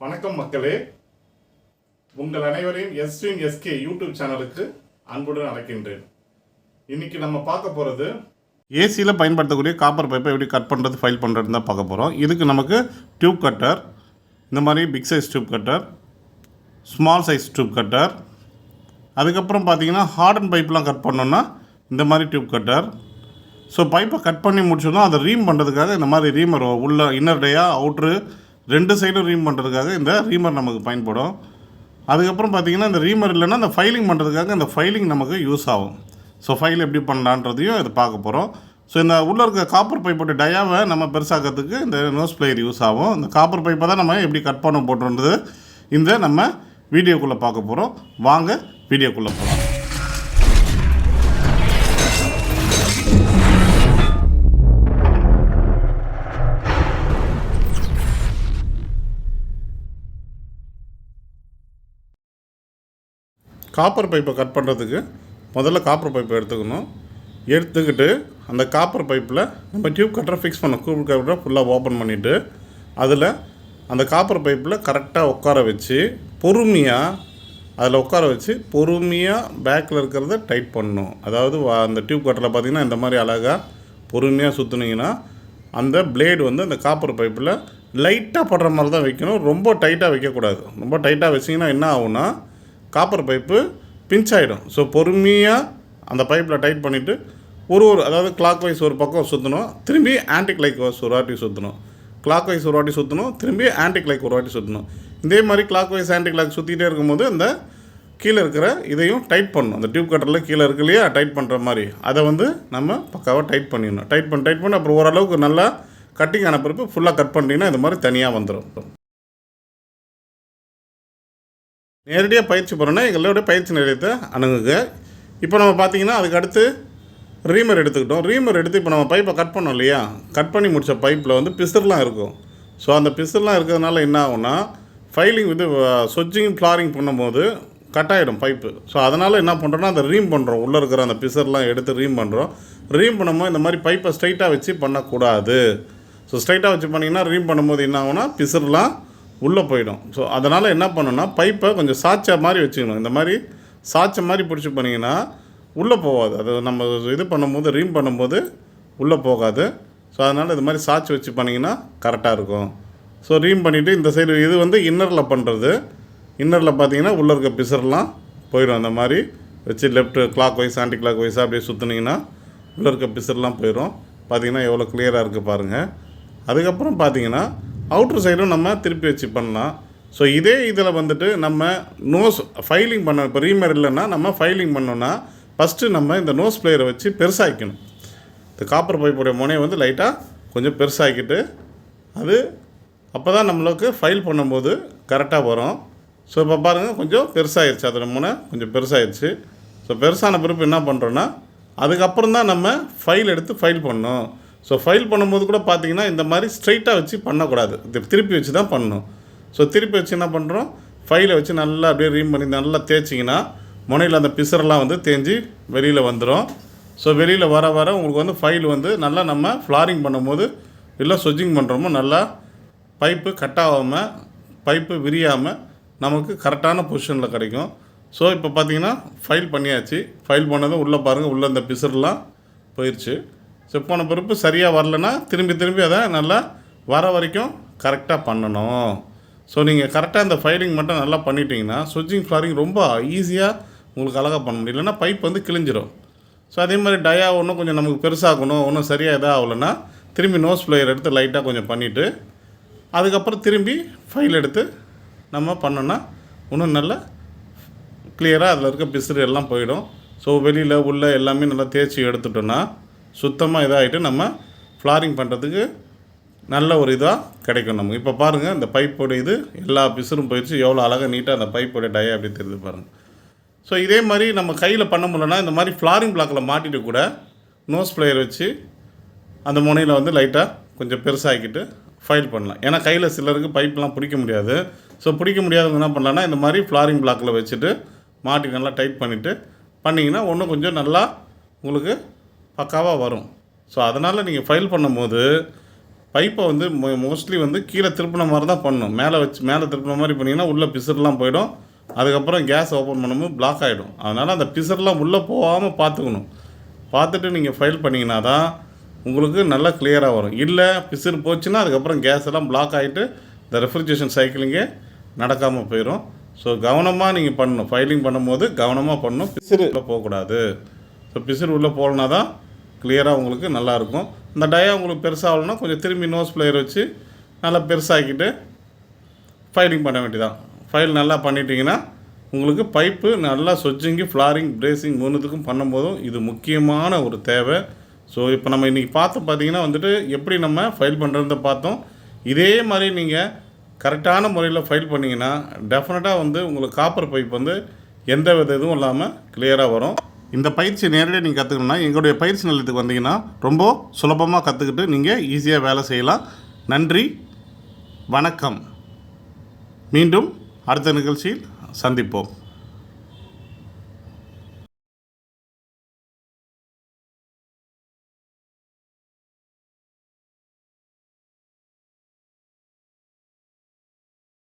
வணக்கம் மக்களே, உங்கள் அனைவரையும் யஸ்வின் எஸ்கே யூடியூப் சேனலுக்கு அன்புடன் அழைக்கின்றேன். இன்றைக்கி நம்ம பார்க்க போகிறது ஏசியில் பயன்படுத்தக்கூடிய காப்பர் பைப்பை எப்படி கட் பண்ணுறது, ஃபைல் பண்ணுறதுன்னு தான் பார்க்க போகிறோம். இதுக்கு நமக்கு டியூப் கட்டர், இந்த மாதிரி big size tube cutter, small size tube cutter, அதுக்கப்புறம் பார்த்தீங்கன்னா ஹார்டன் பைப்லாம் கட் பண்ணோன்னா இந்த மாதிரி டியூப் கட்டர். ஸோ பைப்பை கட் பண்ணி முடிச்சோன்னா அதை ரீம் பண்ணுறதுக்காக இந்த மாதிரி ரீமர் உள்ள இன்னர் டேயாக அவுட்ரு ரெண்டு சைடும் ரீம் பண்ணுறதுக்காக இந்த ரீமர் நமக்கு பயன்படும். அதுக்கப்புறம் பார்த்திங்கன்னா இந்த ரீமர் இல்லைன்னா இந்த ஃபைலிங் பண்ணுறதுக்காக இந்த ஃபைலிங் நமக்கு யூஸ் ஆகும். ஸோ ஃபைல் எப்படி பண்ணலான்றதையும் இது பார்க்க போகிறோம். ஸோ இந்த உள்ளே இருக்க காப்பர் பைப்போட டயாவை நம்ம பெருசாக்கிறதுக்கு இந்த நோஸ் பிளேயர் யூஸ் ஆகும். இந்த காப்பர் பைப்பை தான் நம்ம எப்படி கட் பண்ண போட்டுன்றது இந்த நம்ம வீடியோக்குள்ளே பார்க்க போகிறோம். வாங்க வீடியோக்குள்ளே போகலாம். காப்பர் பைப்பை கட் பண்ணுறதுக்கு முதல்ல காப்பர் பைப்பை எடுத்துக்கிட்டு அந்த காப்பர் பைப்பில் நம்ம டியூப் கட்டரை ஃபிக்ஸ் பண்ணோம். டியூப் கட்டரை ஃபுல்லாக ஓப்பன் பண்ணிவிட்டு அதில் அந்த காப்பர் பைப்பில் கரெக்டாக உட்கார வச்சு பொறுமையாக பேக்கில் இருக்கிறத டைட் பண்ணணும். அதாவது அந்த டியூப் கட்டரில் பார்த்திங்கன்னா இந்த மாதிரி அழகாக பொறுமையாக சுற்றுனீங்கன்னா அந்த பிளேடு அந்த காப்பர் பைப்பில் லைட்டாக படுற மாதிரி தான் வைக்கணும். ரொம்ப டைட்டாக வைக்கக்கூடாது. ரொம்ப டைட்டாக வச்சிங்கன்னா என்ன ஆகும்னா காப்பர் பைப்பு பிஞ்ச் ஆகிடும். ஸோ பொறுமையாக அந்த பைப்பில் டைட் பண்ணிவிட்டு அதாவது கிளாக் வைஸ் ஒரு பக்கம் சுற்றணும், திரும்பி ஆன்டி கிளாக் வைஸ் ஒரு வாட்டி சுற்றணும், கிளாக் வைஸ் ஒரு வாட்டி சுற்றணும், திரும்பி ஆன்டி கிளாக் ஒரு வாட்டி சுற்றணும். இதே மாதிரி கிளாக் வைஸ் ஆன்டி கிளாக் சுற்றிகிட்டே இருக்கும்போது அந்த கீழே இருக்கிற இதையும் டைட் பண்ணணும். அந்த டியூப் கட்டரில் கீழே இருக்கு இல்லையா, டைட் பண்ணுற மாதிரி அதை நம்ம பக்காவாக டைட் பண்ணிடணும். டைட் பண்ணி அப்புறம் ஓரளவுக்கு நல்லா கட்டிங் ஆன பிறகு ஃபுல்லாக கட் பண்ணிட்டீங்கன்னா இந்த மாதிரி தனியாக வந்துடும். நேரடியாக பயிற்சி போகிறோன்னா எங்களோட பயிற்சி நிலையத்தை அணுகுங்க. இப்போ நம்ம பார்த்திங்கன்னா அதுக்கு அடுத்து ரீமர் எடுத்துக்கிட்டோம். ரீமர் எடுத்து இப்போ நம்ம பைப்பை கட் பண்ணோம் இல்லையா, கட் பண்ணி முடித்த பைப்பில் பிசுர்லாம் இருக்கும். ஸோ அந்த பிசுர்லாம் இருக்கிறதுனால என்ன ஆகும்னா ஃபைலிங் சொஜ்ஜிங் ஃப்ளாரிங் பண்ணும்போது கட் ஆகிடும் பைப்பு. ஸோ அதனால் என்ன பண்ணுறோன்னா அதை ரீம் பண்ணுறோம். உள்ளே இருக்கிற அந்த பிசுர்லாம் எடுத்து ரீம் பண்ணுறோம். ரீம் பண்ணும்போது இந்த மாதிரி பைப்பை ஸ்ட்ரைட்டாக வச்சு பண்ணக்கூடாது. ஸோ ஸ்ட்ரைட்டாக வச்சு பண்ணிங்கன்னா ரீம் பண்ணும்போது என்ன ஆகும்னா பிசுர்லாம் உள்ளே போயிடும். ஸோ அதனால் என்ன பண்ணணும்னா பைப்பை கொஞ்சம் சாய்ச்ச மாதிரி வச்சுக்கணும். இந்த மாதிரி சாய்ச்ச மாதிரி பிடிச்சி பண்ணிங்கன்னா உள்ளே போகாது. அது நம்ம இது பண்ணும்போது ரீம் பண்ணும்போது உள்ளே போகாது. ஸோ அதனால் இது மாதிரி சாய்ச்சி வச்சு பண்ணிங்கன்னா கரெக்டாக இருக்கும். ஸோ ரீம் பண்ணிவிட்டு இந்த சைடு இது இன்னரில் பண்ணுறது. இன்னரில் பார்த்தீங்கன்னா உள்ளே இருக்க பிசர்லாம் போயிடும். அந்த மாதிரி வச்சு left clockwise anti clock வைஸாக அப்படியே சுற்றுனீங்கன்னா உள்ளே இருக்க பிசர்லாம் போயிடும். பார்த்திங்கன்னா எவ்வளோ கிளியராக இருக்குது பாருங்கள். அதுக்கப்புறம் பார்த்திங்கன்னா அவுட்ரு சைடும் நம்ம திருப்பி வச்சு பண்ணலாம். ஸோ இதே இதில் நம்ம நோஸ் ஃபைலிங் பண்ண இப்போ ரீமர் இல்லைன்னா நம்ம ஃபைலிங் பண்ணோன்னா ஃபஸ்ட்டு நம்ம இந்த நோஸ் பிளேயரை வச்சு பெருசாகிக்கணும். இந்த காப்பர் பைப்புடைய முனையை லைட்டாக கொஞ்சம் பெருசாகிக்கிட்டு அது அப்போ தான் நம்மளுக்கு ஃபைல் பண்ணும்போது கரெக்டாக வரும். ஸோ இப்போ பாருங்கள் கொஞ்சம் பெருசாகிடுச்சு, அதோட முனை கொஞ்சம் பெருசாகிடுச்சு. ஸோ பெருசான பிறப்பு என்ன பண்ணுறோன்னா அதுக்கப்புறம் தான் நம்ம ஃபைல் எடுத்து ஃபைல் பண்ணணும். ஸோ ஃபைல் பண்ணும்போது கூட பார்த்திங்கன்னா இந்த மாதிரி ஸ்ட்ரைட்டாக வச்சு பண்ணக்கூடாது, திருப்பி வச்சு தான் பண்ணணும். ஸோ திருப்பி வச்சு என்ன பண்ணுறோம், ஃபைலை வச்சு நல்லா அப்படியே ரீம் பண்ணி நல்லா தேய்ச்சிங்கன்னா முனையில் அந்த பிசரெல்லாம் தேய்ஞ்சி வெளியில் வந்துடும். ஸோ வெளியில் வர உங்களுக்கு ஃபைல் நல்லா நம்ம ஃப்ளாரிங் பண்ணும்போது இல்லை சொஜிங் பண்ணுறோமோ நல்லா பைப்பு கட்டாகாமல் பைப்பு விரியாமல் நமக்கு கரெக்டான பொசிஷனில் கிடைக்கும். ஸோ இப்போ பார்த்திங்கன்னா ஃபைல் பண்ணியாச்சு. ஃபைல் பண்ணதும் உள்ளே பாருங்கள், உள்ளே இந்த பிசரெலாம் போயிடுச்சு. ஸோ போன பிறப்பு சரியாக வரலன்னா திரும்பி அதை நல்லா வர வரைக்கும் கரெக்டாக பண்ணணும். ஸோ நீங்கள் கரெக்டாக இந்த ஃபைலிங் மட்டும் நல்லா பண்ணிட்டீங்கன்னா ஸ்விட்சிங் ஃப்ளாரிங் ரொம்ப ஈஸியாக உங்களுக்கு அழகாக பண்ண முடியும். இல்லைன்னா பைப் கிழிஞ்சிரும். ஸோ அதே மாதிரி டயா ஒன்றும் கொஞ்சம் நமக்கு பெருசாகணும், ஒன்றும் சரியாக எதாவது ஆகலைன்னா திரும்பி நோஸ் பிளேயர் எடுத்து லைட்டாக கொஞ்சம் பண்ணிவிட்டு அதுக்கப்புறம் திரும்பி ஃபைல் எடுத்து நம்ம பண்ணோன்னா இன்னும் நல்லா கிளியராக அதில் இருக்க பிசுறு எல்லாம் போயிடும். ஸோ வெளியில் உள்ளே எல்லாமே நல்லா தேய்ச்சி எடுத்துட்டோன்னா சுத்தமாக இதாகிட்டு நம்ம ஃப்ளாரிங் பண்ணுறதுக்கு நல்ல ஒரு இதாக கிடைக்கும் நமக்கு. இப்போ பாருங்கள் இந்த பைப்போட எல்லா பிசுரும் போயிடுச்சு. எவ்வளோ அழகாக நீட்டாக அந்த பைப்போட டயா அப்படி தெரியுது பாருங்கள். ஸோ இதே மாதிரி நம்ம கையில் பண்ண முடியலன்னா இந்த மாதிரி ஃப்ளாரிங் பிளாக்கில் மாட்டிட்டு கூட நோஸ் பிளேயர் வச்சு அந்த முனையில் லைட்டாக கொஞ்சம் பெருசாகிக்கிட்டு ஃபைல் பண்ணலாம். ஏன்னா கையில் சிலருக்கு பைப்லாம் பிடிக்க முடியாது. ஸோ பிடிக்க முடியாதவங்க என்ன பண்ணலான்னா இந்த மாதிரி ஃப்ளாரிங் பிளாக்கில் வச்சுட்டு மாட்டி நல்லா டைட் பண்ணிவிட்டு பண்ணிங்கன்னா இன்னும் கொஞ்சம் நல்லா உங்களுக்கு பக்காவாக வரும். ஸோ அதனால் நீங்கள் ஃபைல் பண்ணும்போது பைப்பை வந்து மோஸ்ட்லி வந்து கீழே திருப்பின மாதிரி தான் பண்ணணும். மேலே திருப்பின மாதிரி பண்ணிங்கன்னா உள்ளே பிசுறுலாம் போயிடும். அதுக்கப்புறம் கேஸ் ஓப்பன் பண்ணும்போது பிளாக் ஆகிடும். அதனால் அந்த பிசுறுலாம் உள்ளே போகாமல் பார்த்துக்கணும். பார்த்துட்டு நீங்கள் ஃபைல் பண்ணிங்கன்னா தான் உங்களுக்கு நல்லா கிளியராக வரும். இல்லை பிசுறு போச்சுன்னா அதுக்கப்புறம் கேஸ் எல்லாம் பிளாக் ஆகிட்டு இந்த ரெஃப்ரிஜரேஷன் சைக்கிளிங்கே நடக்காமல் போயிடும். ஸோ கவனமாக நீங்கள் பண்ணணும். ஃபைலிங் பண்ணும்போது கவனமாக பண்ணணும். பிசுறு உள்ளே போகக்கூடாது. ஸோ பிசுறு உள்ளே போகலனா தான் கிளியராக உங்களுக்கு நல்லாயிருக்கும். இந்த டயா உங்களுக்கு பெருசாகலன்னா கொஞ்சம் திரும்பி நோஸ் பிளேயர் வச்சு நல்லா பெருசாகிக்கிட்டு ஃபைலிங் பண்ண வேண்டியதான். ஃபைல் நல்லா பண்ணிட்டீங்கன்னா உங்களுக்கு பைப்பு நல்லா சொச்சிங்கி ஃப்ளாரிங் பிரேசிங் மூணுத்துக்கும் பண்ணும்போதும் இது முக்கியமான ஒரு தேவை. ஸோ இப்போ நம்ம இன்றைக்கி பார்த்தீங்கன்னா வந்துட்டு எப்படி நம்ம ஃபைல் பண்ணுறத பார்த்தோம். இதே மாதிரி நீங்கள் கரெக்டான முறையில் ஃபைல் பண்ணிங்கன்னா டெஃபினட்டாக வந்து உங்களுக்கு காப்பர் பைப் வந்து எந்த வித இதுவும் இல்லாமல் கிளியராக வரும். இந்த பயிற்சி நேரடியாக நீங்கள் கற்றுக்கணுன்னா எங்களுடைய பயிற்சி நிலையத்துக்கு வந்தீங்கன்னா ரொம்ப சுலபமாக கற்றுக்கிட்டு நீங்கள் ஈஸியாக வேலை செய்யலாம். நன்றி, வணக்கம். மீண்டும் அடுத்த நிகழ்ச்சியில் சந்திப்போம்.